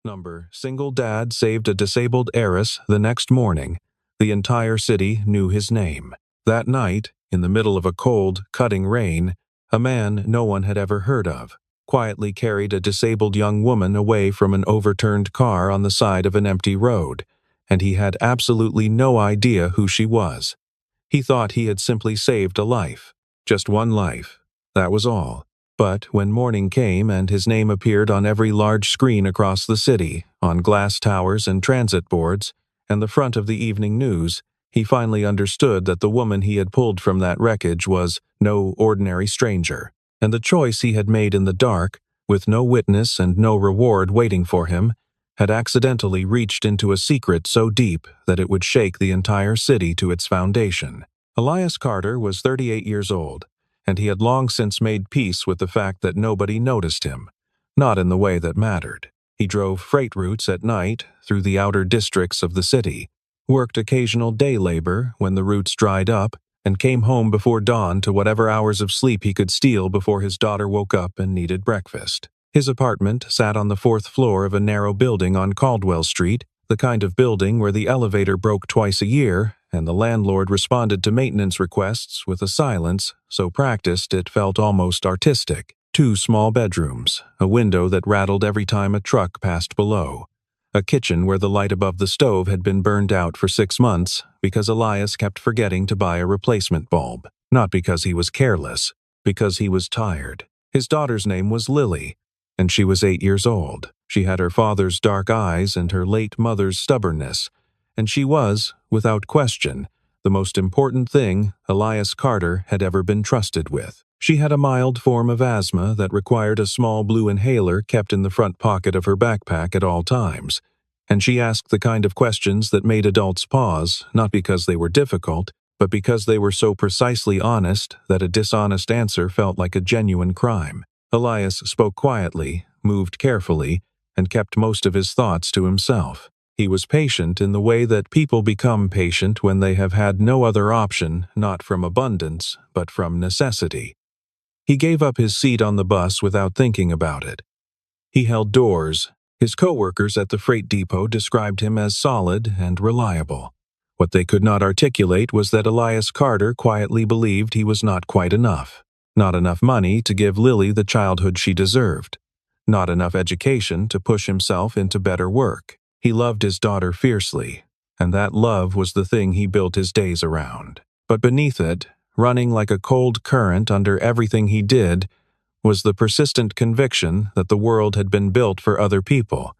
number, single dad saved a disabled heiress the next morning. The entire city knew his name. That night, in the middle of a cold, cutting rain, a man no one had ever heard of quietly carried a disabled young woman away from an overturned car on the side of an empty road, and he had absolutely no idea who she was. He thought he had simply saved a life. Just one life. That was all. But when morning came and his name appeared on every large screen across the city, on glass towers and transit boards, and the front of the evening news, he finally understood that the woman he had pulled from that wreckage was no ordinary stranger, and the choice he had made in the dark, with no witness and no reward waiting for him, had accidentally reached into a secret so deep that it would shake the entire city to its foundation. Elias Carter was 38 years old, and he had long since made peace with the fact that nobody noticed him, not in the way that mattered. He drove freight routes at night through the outer districts of the city, worked occasional day labor when the routes dried up, and came home before dawn to whatever hours of sleep he could steal before his daughter woke up and needed breakfast. His apartment sat on the 4th floor of a narrow building on Caldwell Street, the kind of building where the elevator broke twice a year, and the landlord responded to maintenance requests with a silence so practiced it felt almost artistic. 2 small bedrooms, a window that rattled every time a truck passed below, a kitchen where the light above the stove had been burned out for 6 months because Elias kept forgetting to buy a replacement bulb. Not because he was careless, because he was tired. His daughter's name was Lily, and she was 8 years old. She had her father's dark eyes and her late mother's stubbornness, and she was, without question, the most important thing Elias Carter had ever been trusted with. She had a mild form of asthma that required a small blue inhaler kept in the front pocket of her backpack at all times, and she asked the kind of questions that made adults pause, not because they were difficult, but because they were so precisely honest that a dishonest answer felt like a genuine crime. Elias spoke quietly, moved carefully, and kept most of his thoughts to himself. He was patient in the way that people become patient when they have had no other option, not from abundance, but from necessity. He gave up his seat on the bus without thinking about it. He held doors. His co-workers at the freight depot described him as solid and reliable. What they could not articulate was that Elias Carter quietly believed he was not quite enough. Not enough money to give Lily the childhood she deserved. Not enough education to push himself into better work. He loved his daughter fiercely, and that love was the thing he built his days around. But beneath it, running like a cold current under everything he did, was the persistent conviction that the world had been built for other people,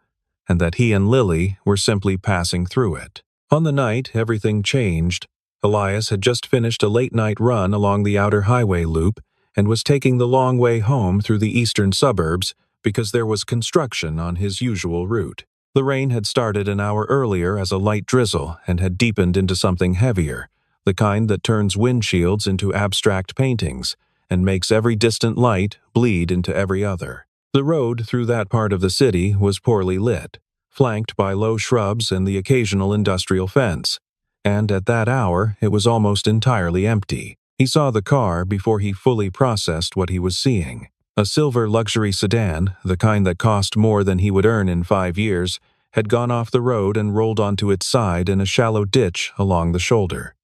and that he and Lily were simply passing through it. On the night everything changed, Elias had just finished a late-night run along the outer highway loop and was taking the long way home through the eastern suburbs because there was construction on his usual route. The rain had started an hour earlier as a light drizzle and had deepened into something heavier, the kind that turns windshields into abstract paintings and makes every distant light bleed into every other. The road through that part of the city was poorly lit, flanked by low shrubs and the occasional industrial fence, and at that hour it was almost entirely empty. He saw the car before he fully processed what he was seeing. A silver luxury sedan, the kind that cost more than he would earn in 5 years, had gone off the road and rolled onto its side in a shallow ditch along the shoulder.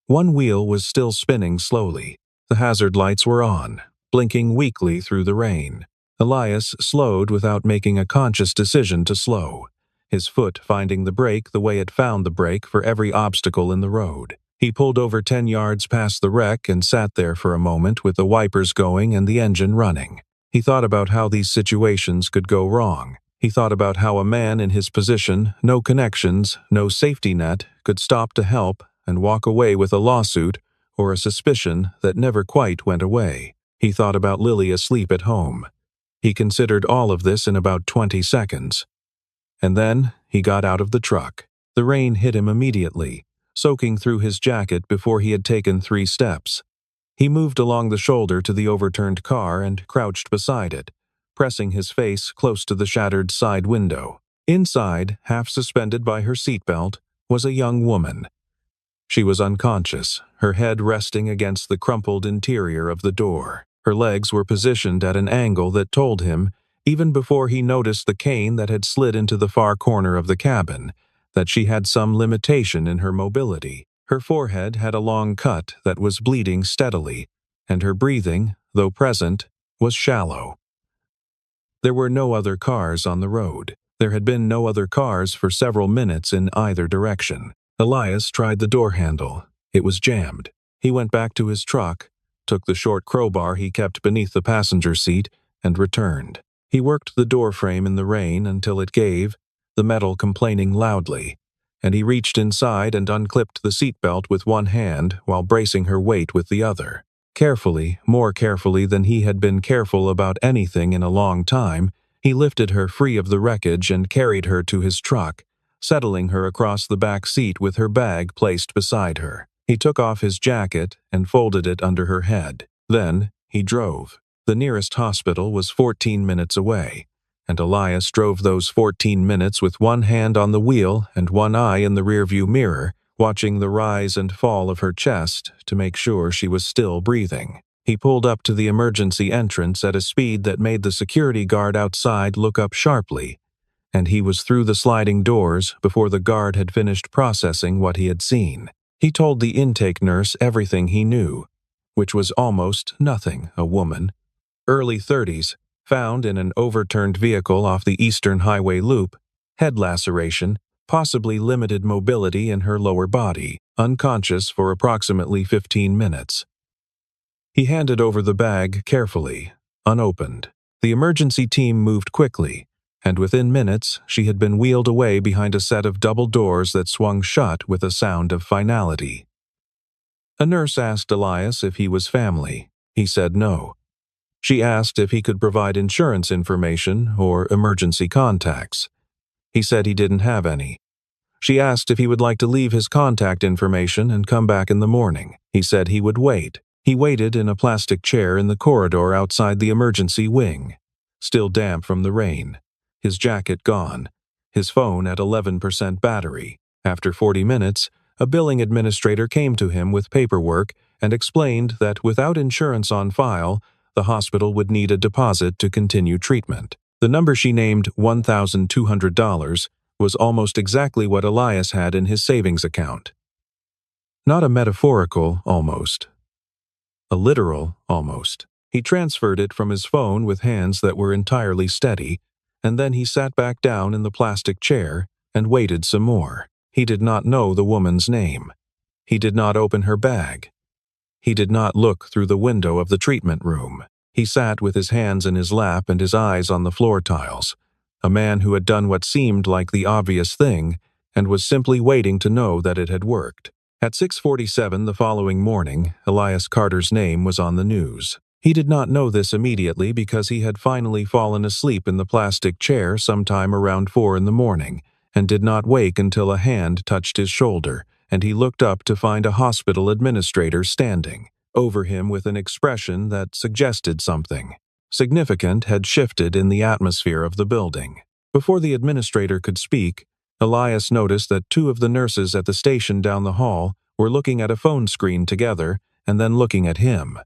One wheel was still spinning slowly. The hazard lights were on, blinking weakly through the rain. Elias slowed without making a conscious decision to slow, his foot finding the brake the way it found the brake for every obstacle in the road. He pulled over 10 yards past the wreck and sat there for a moment with the wipers going and the engine running. He thought about how these situations could go wrong. He thought about how a man in his position, no connections, no safety net, could stop to help and walk away with a lawsuit or a suspicion that never quite went away. He thought about Lily asleep at home. He considered all of this in about 20 seconds. And then he got out of the truck. The rain hit him immediately, soaking through his jacket before he had taken 3 steps. He moved along the shoulder to the overturned car and crouched beside it, pressing his face close to the shattered side window. Inside, half suspended by her seatbelt, was a young woman. She was unconscious, her head resting against the crumpled interior of the door. Her legs were positioned at an angle that told him, even before he noticed the cane that had slid into the far corner of the cabin, that she had some limitation in her mobility. Her forehead had a long cut that was bleeding steadily, and her breathing, though present, was shallow. There were no other cars on the road. There had been no other cars for several minutes in either direction. Elias tried the door handle. It was jammed. He went back to his truck, took the short crowbar he kept beneath the passenger seat, and returned. He worked the door frame in the rain until it gave, the metal complaining loudly, and he reached inside and unclipped the seatbelt with one hand while bracing her weight with the other. Carefully, more carefully than he had been careful about anything in a long time, he lifted her free of the wreckage and carried her to his truck, settling her across the back seat with her bag placed beside her. He took off his jacket and folded it under her head. Then, he drove. The nearest hospital was 14 minutes away, and Elias drove those 14 minutes with one hand on the wheel and one eye in the rearview mirror, watching the rise and fall of her chest to make sure she was still breathing. He pulled up to the emergency entrance at a speed that made the security guard outside look up sharply, and he was through the sliding doors before the guard had finished processing what he had seen. He told the intake nurse everything he knew, which was almost nothing. A woman, early 30s, found in an overturned vehicle off the Eastern Highway Loop, head laceration, possibly limited mobility in her lower body, unconscious for approximately 15 minutes. He handed over the bag carefully, unopened. The emergency team moved quickly, and within minutes she had been wheeled away behind a set of double doors that swung shut with a sound of finality. A nurse asked Elias if he was family. He said no. She asked if he could provide insurance information or emergency contacts. He said he didn't have any. She asked if he would like to leave his contact information and come back in the morning. He said he would wait. He waited in a plastic chair in the corridor outside the emergency wing, still damp from the rain, his jacket gone, his phone at 11% battery. After 40 minutes, a billing administrator came to him with paperwork and explained that without insurance on file, the hospital would need a deposit to continue treatment. The number she named, $1,200, was almost exactly what Elias had in his savings account. Not a metaphorical almost. A literal almost. He transferred it from his phone with hands that were entirely steady, and then he sat back down in the plastic chair and waited some more. He did not know the woman's name. He did not open her bag. He did not look through the window of the treatment room. He sat with his hands in his lap and his eyes on the floor tiles, a man who had done what seemed like the obvious thing and was simply waiting to know that it had worked. At 6:47 the following morning, Elias Carter's name was on the news. He did not know this immediately because he had finally fallen asleep in the plastic chair sometime around 4 in the morning and did not wake until a hand touched his shoulder, and he looked up to find a hospital administrator standing over him with an expression that suggested something significant had shifted in the atmosphere of the building. Before the administrator could speak, Elias noticed that two of the nurses at the station down the hall were looking at a phone screen together and then looking at him.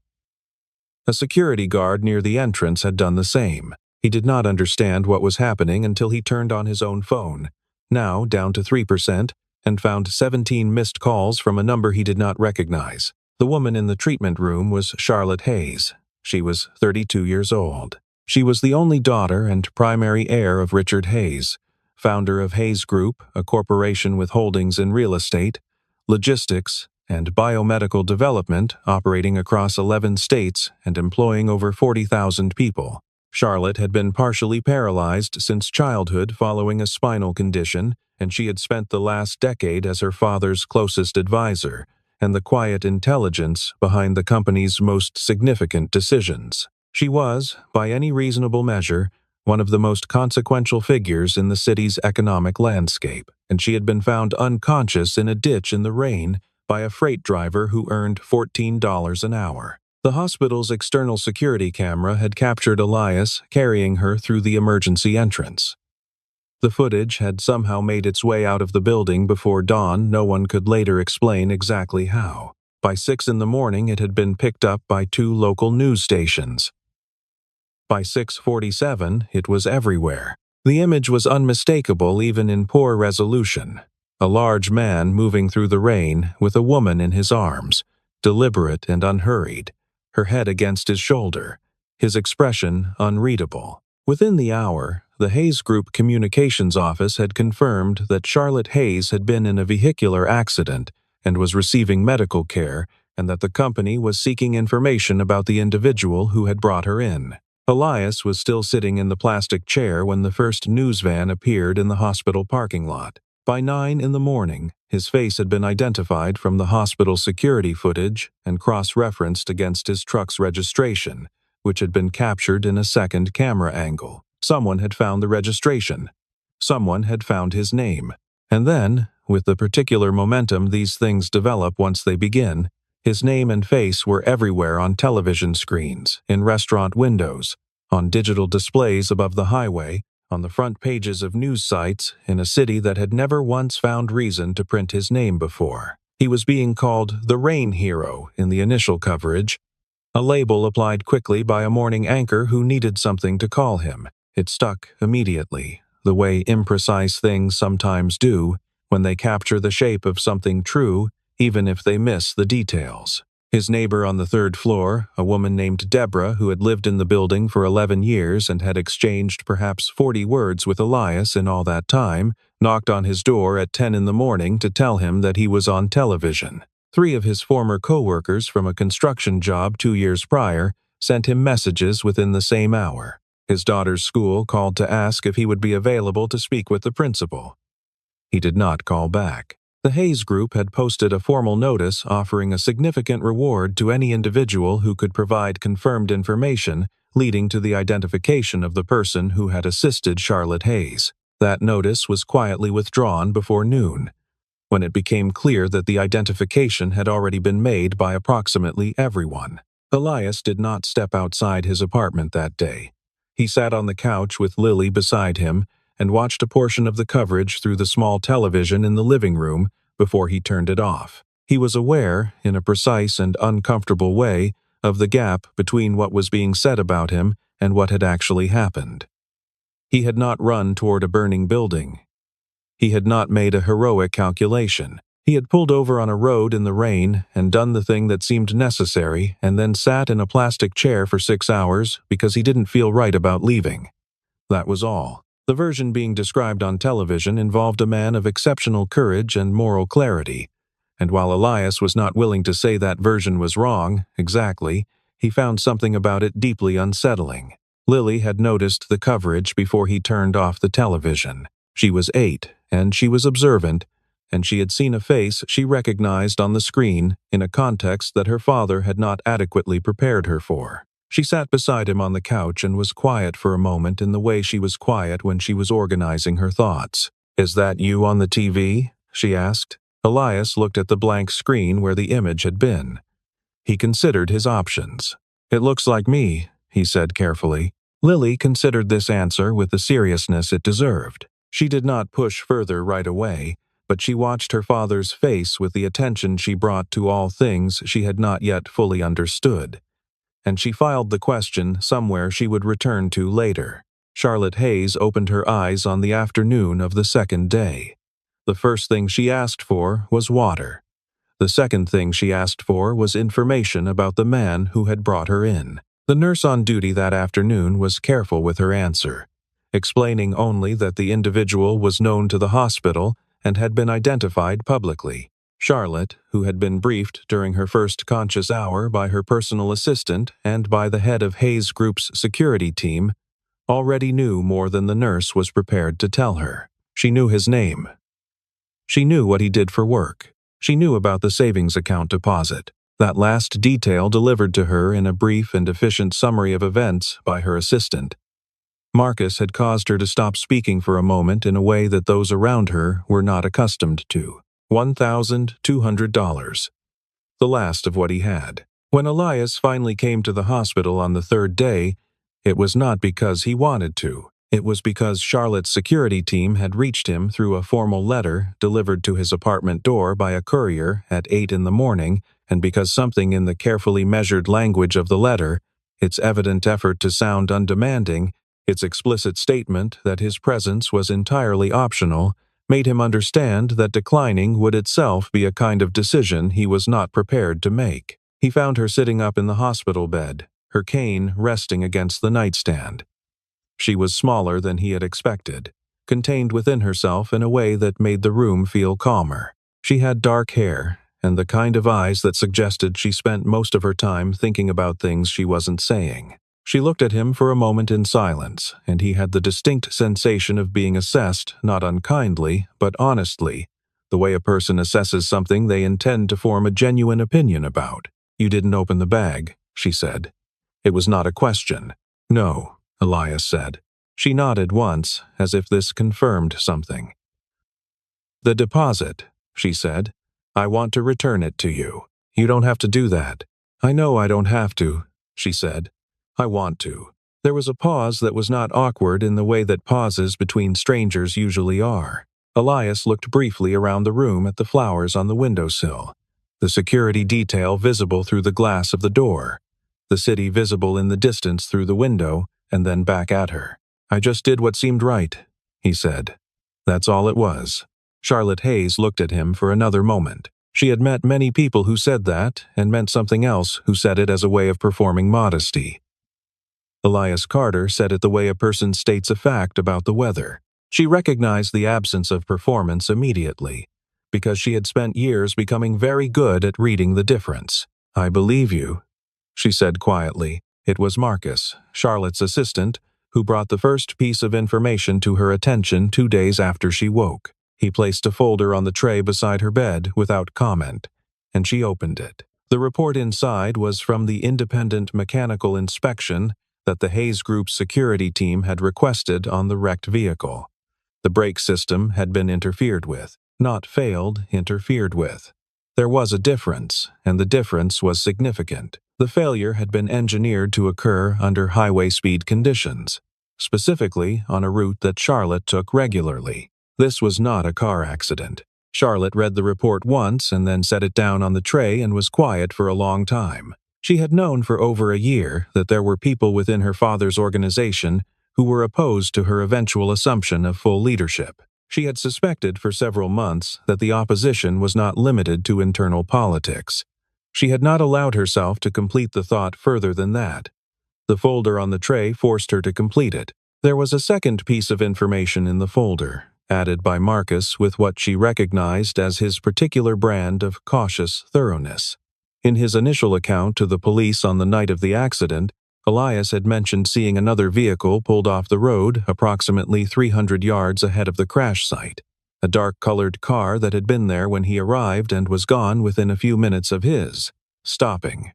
A security guard near the entrance had done the same. He did not understand what was happening until he turned on his own phone, now down to 3%, and found 17 missed calls from a number he did not recognize. The woman in the treatment room was Charlotte Hayes. She was 32 years old. She was the only daughter and primary heir of Richard Hayes, founder of Hayes Group, a corporation with holdings in real estate, logistics, and biomedical development operating across 11 states and employing over 40,000 people. Charlotte had been partially paralyzed since childhood following a spinal condition, and she had spent the last decade as her father's closest advisor and the quiet intelligence behind the company's most significant decisions. She was, by any reasonable measure, one of the most consequential figures in the city's economic landscape, and she had been found unconscious in a ditch in the rain by a freight driver who earned $14 an hour. The hospital's external security camera had captured Elias carrying her through the emergency entrance. The footage had somehow made its way out of the building before dawn. No one could later explain exactly how. By 6 in the morning, it had been picked up by 2 local news stations. By 6:47, it was everywhere. The image was unmistakable even in poor resolution. A large man moving through the rain with a woman in his arms, deliberate and unhurried, her head against his shoulder, his expression unreadable. Within the hour, the Hayes Group Communications Office had confirmed that Charlotte Hayes had been in a vehicular accident and was receiving medical care, and that the company was seeking information about the individual who had brought her in. Elias was still sitting in the plastic chair when the first news van appeared in the hospital parking lot. By 9 in the morning, his face had been identified from the hospital security footage and cross-referenced against his truck's registration, which had been captured in a second camera angle. Someone had found the registration. Someone had found his name. And then, with the particular momentum these things develop once they begin, his name and face were everywhere on television screens, in restaurant windows, on digital displays above the highway, on the front pages of news sites in a city that had never once found reason to print his name before. He was being called the Rain Hero in the initial coverage, a label applied quickly by a morning anchor who needed something to call him. It stuck immediately, the way imprecise things sometimes do when they capture the shape of something true, even if they miss the details. His neighbor on the third floor, a woman named Deborah who had lived in the building for 11 years and had exchanged perhaps 40 words with Elias in all that time, knocked on his door at 10 in the morning to tell him that he was on television. 3 of his former co-workers from a construction job 2 years prior sent him messages within the same hour. His daughter's school called to ask if he would be available to speak with the principal. He did not call back. The Hayes Group had posted a formal notice offering a significant reward to any individual who could provide confirmed information leading to the identification of the person who had assisted Charlotte Hayes. That notice was quietly withdrawn before noon, when it became clear that the identification had already been made by approximately everyone. Elias did not step outside his apartment that day. He sat on the couch with Lily beside him and watched a portion of the coverage through the small television in the living room before he turned it off. He was aware, in a precise and uncomfortable way, of the gap between what was being said about him and what had actually happened. He had not run toward a burning building. He had not made a heroic calculation. He had pulled over on a road in the rain and done the thing that seemed necessary and then sat in a plastic chair for 6 hours because he didn't feel right about leaving. That was all. The version being described on television involved a man of exceptional courage and moral clarity, and while Elias was not willing to say that version was wrong, exactly, he found something about it deeply unsettling. Lily had noticed the coverage before he turned off the television. She was 8, and she was observant, and she had seen a face she recognized on the screen in a context that her father had not adequately prepared her for. She sat beside him on the couch and was quiet for a moment in the way she was quiet when she was organizing her thoughts. "Is that you on the TV?" she asked. Elias looked at the blank screen where the image had been. He considered his options. "It looks like me," he said carefully. Lily considered this answer with the seriousness it deserved. She did not push further right away, but she watched her father's face with the attention she brought to all things she had not yet fully understood. And she filed the question somewhere she would return to later. Charlotte Hayes opened her eyes on the afternoon of the second day. The first thing she asked for was water. The second thing she asked for was information about the man who had brought her in. The nurse on duty that afternoon was careful with her answer, explaining only that the individual was known to the hospital and had been identified publicly. Charlotte, who had been briefed during her first conscious hour by her personal assistant and by the head of Hayes Group's security team, already knew more than the nurse was prepared to tell her. She knew his name. She knew what he did for work. She knew about the savings account deposit. That last detail delivered to her in a brief and efficient summary of events by her assistant. Marcus had caused her to stop speaking for a moment in a way that those around her were not accustomed to. $1,200. The last of what he had. When Elias finally came to the hospital on the third day, it was not because he wanted to. It was because Charlotte's security team had reached him through a formal letter delivered to his apartment door by a courier at 8 in the morning, and because something in the carefully measured language of the letter, its evident effort to sound undemanding, its explicit statement that his presence was entirely optional, made him understand that declining would itself be a kind of decision he was not prepared to make. He found her sitting up in the hospital bed, her cane resting against the nightstand. She was smaller than he had expected, contained within herself in a way that made the room feel calmer. She had dark hair, and the kind of eyes that suggested she spent most of her time thinking about things she wasn't saying. She looked at him for a moment in silence, and he had the distinct sensation of being assessed not unkindly, but honestly, the way a person assesses something they intend to form a genuine opinion about. "You didn't open the bag," she said. It was not a question. "No," Elias said. She nodded once, as if this confirmed something. "The deposit," she said. "I want to return it to you. You don't have to do that." "I know I don't have to," she said. "I want to." There was a pause that was not awkward in the way that pauses between strangers usually are. Elias looked briefly around the room at the flowers on the windowsill, the security detail visible through the glass of the door, the city visible in the distance through the window, and then back at her. "I just did what seemed right," he said. That's all it was. Charlotte Hayes looked at him for another moment. She had met many people who said that, and meant something else who said it as a way of performing modesty. Elias Carter said it the way a person states a fact about the weather. She recognized the absence of performance immediately, because she had spent years becoming very good at reading the difference. "I believe you," she said quietly. It was Marcus, Charlotte's assistant, who brought the first piece of information to her attention 2 days after she woke. He placed a folder on the tray beside her bed without comment, and she opened it. The report inside was from the independent mechanical inspection that the Hayes Group's security team had requested on the wrecked vehicle. The brake system had been interfered with, not failed, interfered with. There was a difference, and the difference was significant. The failure had been engineered to occur under highway speed conditions, specifically on a route that Charlotte took regularly. This was not a car accident. Charlotte read the report once and then set it down on the tray and was quiet for a long time. She had known for over a year that there were people within her father's organization who were opposed to her eventual assumption of full leadership. She had suspected for several months that the opposition was not limited to internal politics. She had not allowed herself to complete the thought further than that. The folder on the tray forced her to complete it. There was a second piece of information in the folder, added by Marcus with what she recognized as his particular brand of cautious thoroughness. In his initial account to the police on the night of the accident, Elias had mentioned seeing another vehicle pulled off the road approximately 300 yards ahead of the crash site, a dark-colored car that had been there when he arrived and was gone within a few minutes of his stopping.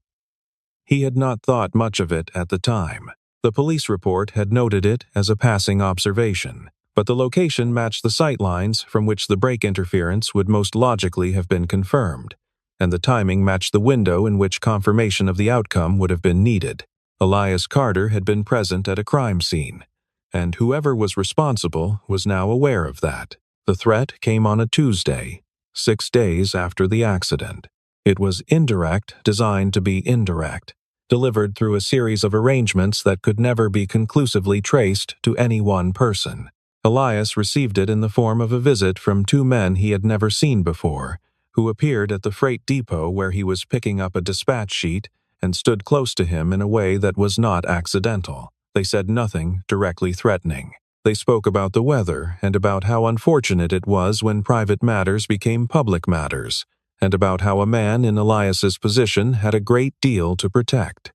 He had not thought much of it at the time. The police report had noted it as a passing observation, but the location matched the sight lines from which the brake interference would most logically have been confirmed, and the timing matched the window in which confirmation of the outcome would have been needed. Elias Carter had been present at a crime scene, and whoever was responsible was now aware of that. The threat came on a Tuesday, 6 days after the accident. It was indirect, designed to be indirect, delivered through a series of arrangements that could never be conclusively traced to any one person. Elias received it in the form of a visit from 2 men he had never seen before, who appeared at the freight depot where he was picking up a dispatch sheet and stood close to him in a way that was not accidental. They said nothing directly threatening. They spoke about the weather and about how unfortunate it was when private matters became public matters, and about how a man in Elias's position had a great deal to protect.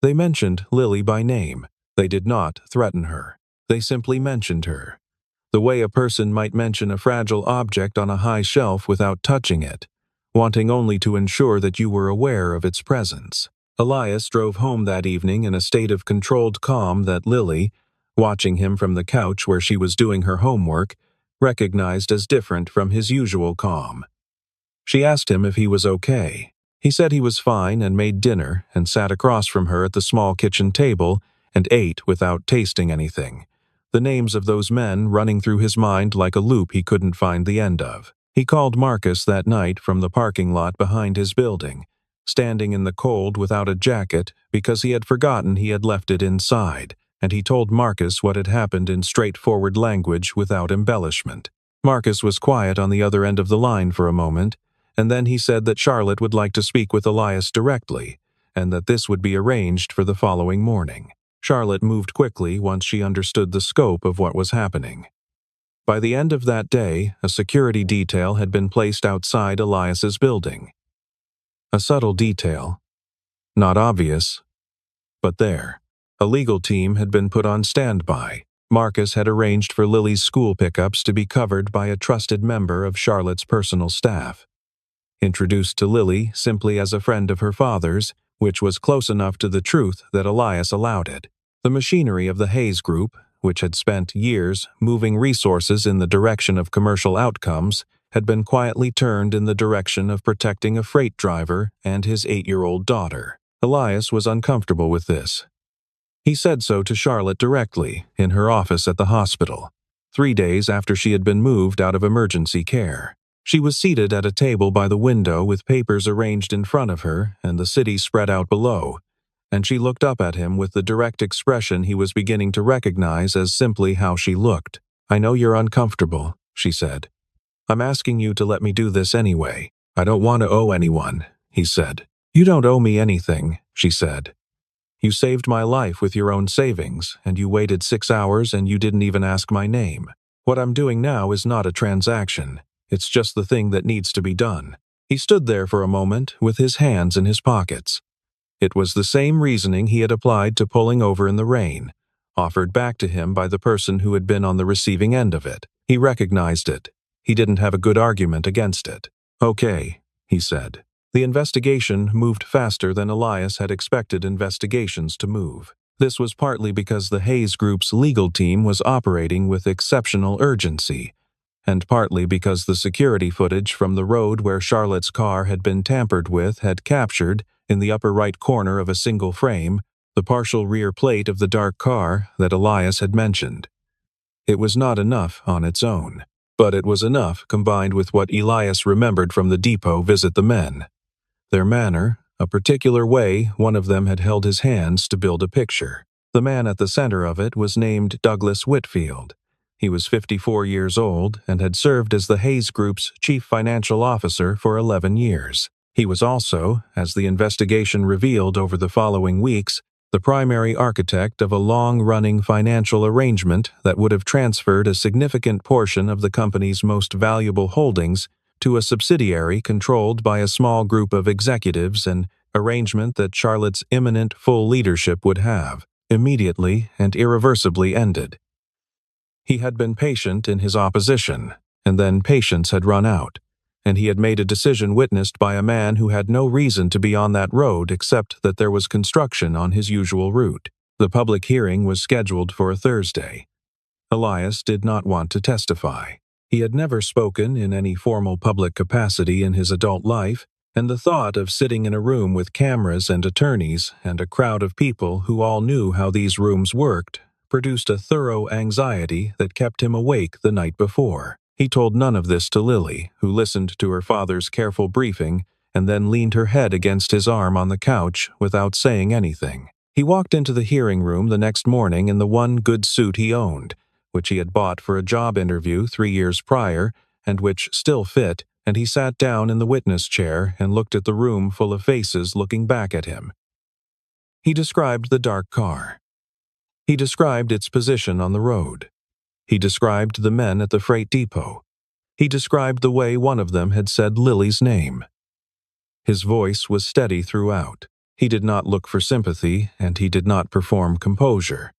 They mentioned Lily by name. They did not threaten her. They simply mentioned her, the way a person might mention a fragile object on a high shelf without touching it, wanting only to ensure that you were aware of its presence. Elias drove home that evening in a state of controlled calm that Lily, watching him from the couch where she was doing her homework, recognized as different from his usual calm. She asked him if he was okay. He said he was fine and made dinner and sat across from her at the small kitchen table and ate without tasting anything, the names of those men running through his mind like a loop he couldn't find the end of. He called Marcus that night from the parking lot behind his building, standing in the cold without a jacket because he had forgotten he had left it inside, and he told Marcus what had happened in straightforward language without embellishment. Marcus was quiet on the other end of the line for a moment, and then he said that Charlotte would like to speak with Elias directly, and that this would be arranged for the following morning. Charlotte moved quickly once she understood the scope of what was happening. By the end of that day, a security detail had been placed outside Elias's building. A subtle detail. Not obvious, but there. A legal team had been put on standby. Marcus had arranged for Lily's school pickups to be covered by a trusted member of Charlotte's personal staff. Introduced to Lily simply as a friend of her father's, which was close enough to the truth that Elias allowed it. The machinery of the Hayes Group, which had spent years moving resources in the direction of commercial outcomes, had been quietly turned in the direction of protecting a freight driver and his 8-year-old daughter. Elias was uncomfortable with this. He said so to Charlotte directly, in her office at the hospital, 3 days after she had been moved out of emergency care. She was seated at a table by the window with papers arranged in front of her and the city spread out below, and she looked up at him with the direct expression he was beginning to recognize as simply how she looked. "I know you're uncomfortable," she said. "I'm asking you to let me do this anyway. I don't want to owe anyone," he said. "You don't owe me anything," she said. "You saved my life with your own savings, and you waited 6 hours and you didn't even ask my name. What I'm doing now is not a transaction. It's just the thing that needs to be done." He stood there for a moment with his hands in his pockets. It was the same reasoning he had applied to pulling over in the rain, offered back to him by the person who had been on the receiving end of it. He recognized it. He didn't have a good argument against it. "Okay," he said. The investigation moved faster than Elias had expected investigations to move. This was partly because the Hayes Group's legal team was operating with exceptional urgency, and partly because the security footage from the road where Charlotte's car had been tampered with had captured, in the upper right corner of a single frame, the partial rear plate of the dark car that Elias had mentioned. It was not enough on its own, but it was enough combined with what Elias remembered from the depot visit the men. Their manner, a particular way one of them had held his hands to build a picture. The man at the center of it was named Douglas Whitfield. He was 54 years old and had served as the Hayes Group's chief financial officer for 11 years. He was also, as the investigation revealed over the following weeks, the primary architect of a long-running financial arrangement that would have transferred a significant portion of the company's most valuable holdings to a subsidiary controlled by a small group of executives, an arrangement that Charlotte's imminent full leadership would have, immediately and irreversibly ended. He had been patient in his opposition, and then patience had run out, and he had made a decision witnessed by a man who had no reason to be on that road except that there was construction on his usual route. The public hearing was scheduled for a Thursday. Elias did not want to testify. He had never spoken in any formal public capacity in his adult life, and the thought of sitting in a room with cameras and attorneys and a crowd of people who all knew how these rooms worked produced a thorough anxiety that kept him awake the night before. He told none of this to Lily, who listened to her father's careful briefing and then leaned her head against his arm on the couch without saying anything. He walked into the hearing room the next morning in the one good suit he owned, which he had bought for a job interview 3 years prior and which still fit, and he sat down in the witness chair and looked at the room full of faces looking back at him. He described the dark car. He described its position on the road. He described the men at the freight depot. He described the way one of them had said Lily's name. His voice was steady throughout. He did not look for sympathy, and he did not perform composure.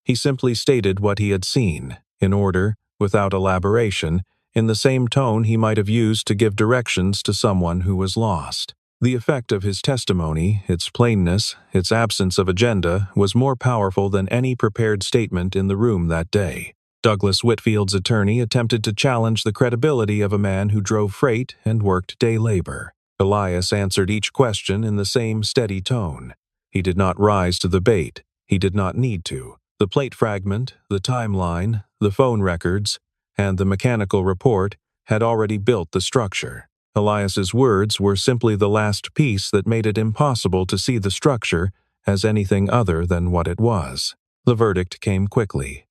He simply stated what he had seen, in order, without elaboration, in the same tone he might have used to give directions to someone who was lost. The effect of his testimony, its plainness, its absence of agenda, was more powerful than any prepared statement in the room that day. Douglas Whitfield's attorney attempted to challenge the credibility of a man who drove freight and worked day labor. Elias answered each question in the same steady tone. He did not rise to the bait. He did not need to. The plate fragment, the timeline, the phone records, and the mechanical report had already built the structure. Elias's words were simply the last piece that made it impossible to see the structure as anything other than what it was. The verdict came quickly.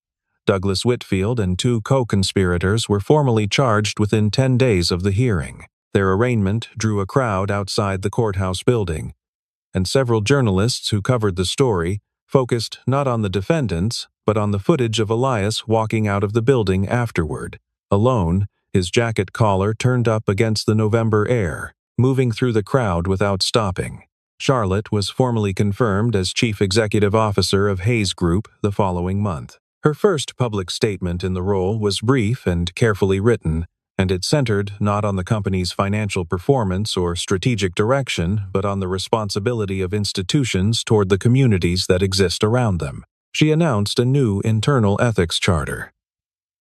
Douglas Whitfield and 2 co-conspirators were formally charged within 10 days of the hearing. Their arraignment drew a crowd outside the courthouse building, and several journalists who covered the story focused not on the defendants, but on the footage of Elias walking out of the building afterward, alone, his jacket collar turned up against the November air, moving through the crowd without stopping. Charlotte was formally confirmed as Chief Executive Officer of Hayes Group the following month. Her first public statement in the role was brief and carefully written, and it centered not on the company's financial performance or strategic direction, but on the responsibility of institutions toward the communities that exist around them. She announced a new internal ethics charter.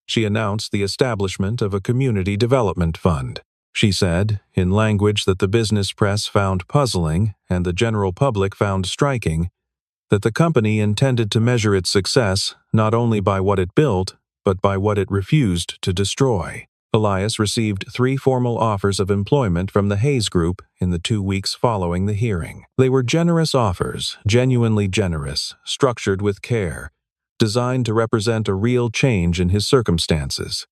She announced the establishment of a community development fund. She said, in language that the business press found puzzling and the general public found striking, that the company intended to measure its success not only by what it built, but by what it refused to destroy. Elias received 3 formal offers of employment from the Hayes Group in the 2 weeks following the hearing. They were generous offers, genuinely generous, structured with care, designed to represent a real change in his circumstances.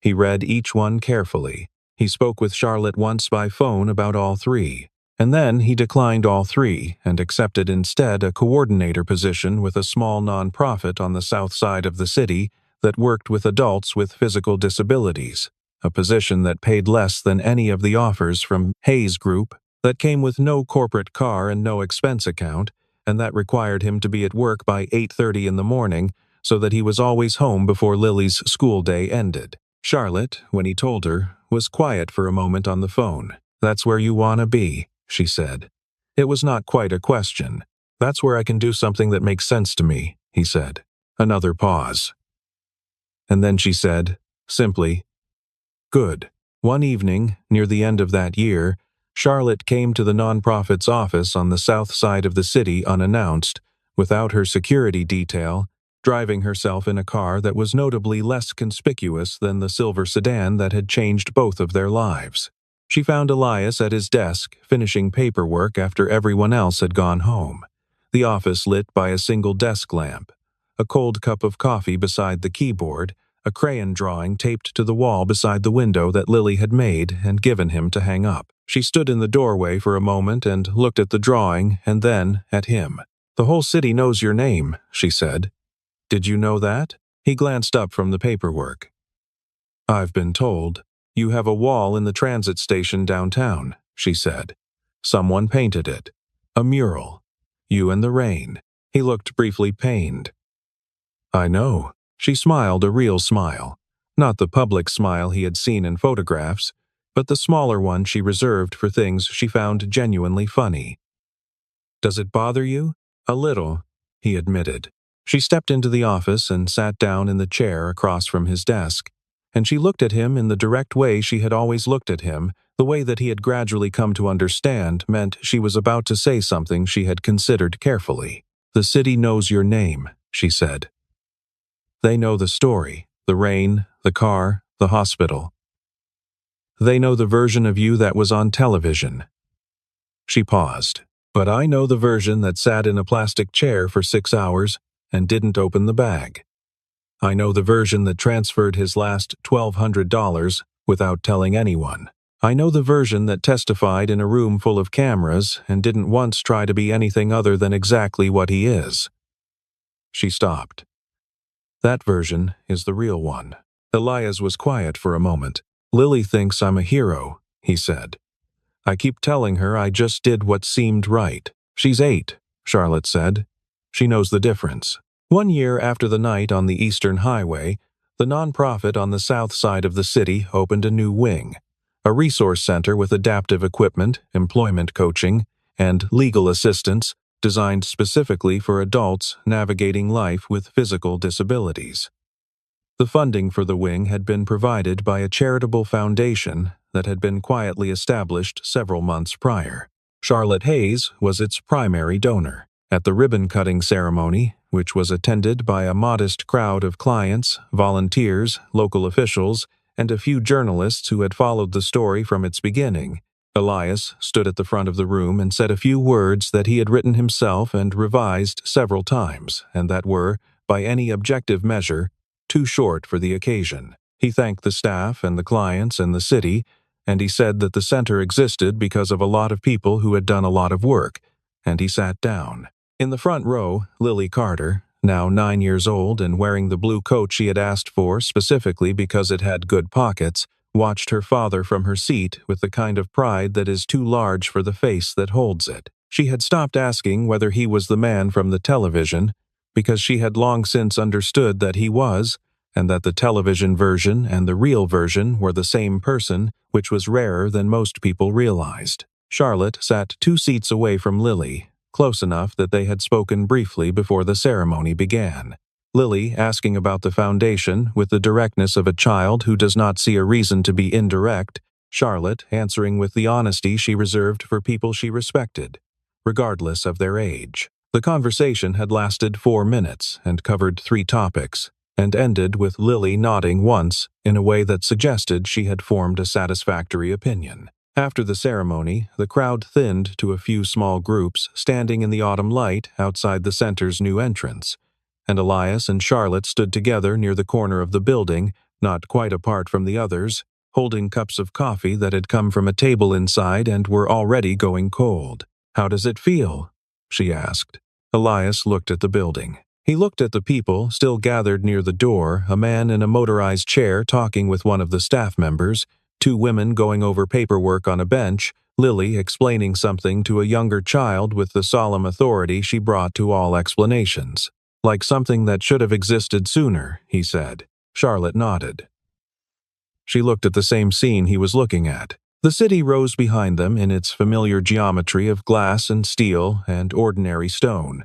He read each one carefully. He spoke with Charlotte once by phone about all 3, and then he declined all 3 and accepted instead a coordinator position with a small nonprofit on the south side of the city that worked with adults with physical disabilities, a position that paid less than any of the offers from Hayes Group, that came with no corporate car and no expense account, and that required him to be at work by 8:30 in the morning so that he was always home before Lily's school day ended. Charlotte, when he told her, was quiet for a moment on the phone. "That's where you want to be," she said. It was not quite a question. "That's where I can do something that makes sense to me," he said. Another pause. And then she said, simply, "Good." One evening, near the end of that year, Charlotte came to the nonprofit's office on the south side of the city unannounced, without her security detail, driving herself in a car that was notably less conspicuous than the silver sedan that had changed both of their lives. She found Elias at his desk, finishing paperwork after everyone else had gone home, the office lit by a single desk lamp, a cold cup of coffee beside the keyboard, a crayon drawing taped to the wall beside the window that Lily had made and given him to hang up. She stood in the doorway for a moment and looked at the drawing and then at him. "The whole city knows your name," she said. "Did you know that?" He glanced up from the paperwork. "I've been told. You have a wall in the transit station downtown," she said. "Someone painted it. A mural. You and the rain." He looked briefly pained. "I know." She smiled a real smile. Not the public smile he had seen in photographs, but the smaller one she reserved for things she found genuinely funny. "Does it bother you?" "A little," he admitted. She stepped into the office and sat down in the chair across from his desk, and she looked at him in the direct way she had always looked at him, the way that he had gradually come to understand meant she was about to say something she had considered carefully. "The city knows your name," she said. "They know the story, the rain, the car, the hospital. They know the version of you that was on television." She paused. "But I know the version that sat in a plastic chair for 6 hours and didn't open the bag. I know the version that transferred his last $1,200 without telling anyone. I know the version that testified in a room full of cameras and didn't once try to be anything other than exactly what he is." She stopped. "That version is the real one." Elias was quiet for a moment. "Lily thinks I'm a hero," he said. "I keep telling her I just did what seemed right." "She's 8, Charlotte said. "She knows the difference." 1 year after the night on the Eastern Highway, the nonprofit on the south side of the city opened a new wing, a resource center with adaptive equipment, employment coaching, and legal assistance designed specifically for adults navigating life with physical disabilities. The funding for the wing had been provided by a charitable foundation that had been quietly established several months prior. Charlotte Hayes was its primary donor. At the ribbon-cutting ceremony, which was attended by a modest crowd of clients, volunteers, local officials, and a few journalists who had followed the story from its beginning. Elias stood at the front of the room and said a few words that he had written himself and revised several times, and that were, by any objective measure, too short for the occasion. He thanked the staff and the clients and the city, and he said that the center existed because of a lot of people who had done a lot of work, and he sat down. In the front row, Lily Carter, now 9 years old and wearing the blue coat she had asked for specifically because it had good pockets, watched her father from her seat with the kind of pride that is too large for the face that holds it. She had stopped asking whether he was the man from the television, because she had long since understood that he was, and that the television version and the real version were the same person, which was rarer than most people realized. Charlotte sat 2 seats away from Lily, close enough that they had spoken briefly before the ceremony began. Lily asking about the foundation with the directness of a child who does not see a reason to be indirect, Charlotte answering with the honesty she reserved for people she respected, regardless of their age. The conversation had lasted 4 minutes and covered 3 topics, and ended with Lily nodding once in a way that suggested she had formed a satisfactory opinion. After the ceremony, the crowd thinned to a few small groups standing in the autumn light outside the center's new entrance, and Elias and Charlotte stood together near the corner of the building, not quite apart from the others, holding cups of coffee that had come from a table inside and were already going cold. "How does it feel?" she asked. Elias looked at the building. He looked at the people still gathered near the door, a man in a motorized chair talking with one of the staff members, 2 women going over paperwork on a bench, Lily explaining something to a younger child with the solemn authority she brought to all explanations. "Like something that should have existed sooner," he said. Charlotte nodded. She looked at the same scene he was looking at. The city rose behind them in its familiar geometry of glass and steel and ordinary stone.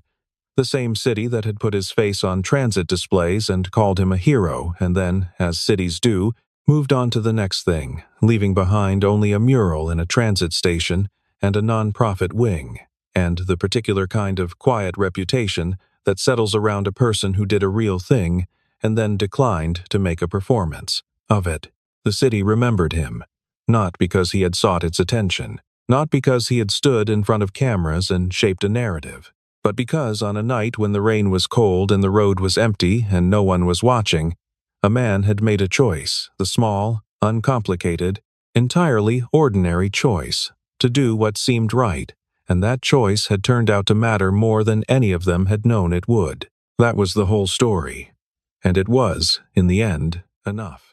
The same city that had put his face on transit displays and called him a hero, and then, as cities do, moved on to the next thing, leaving behind only a mural in a transit station and a non-profit wing, and the particular kind of quiet reputation that settles around a person who did a real thing and then declined to make a performance of it. The city remembered him, not because he had sought its attention, not because he had stood in front of cameras and shaped a narrative, but because on a night when the rain was cold and the road was empty and no one was watching, a man had made a choice, the small, uncomplicated, entirely ordinary choice, to do what seemed right, and that choice had turned out to matter more than any of them had known it would. That was the whole story, and it was, in the end, enough.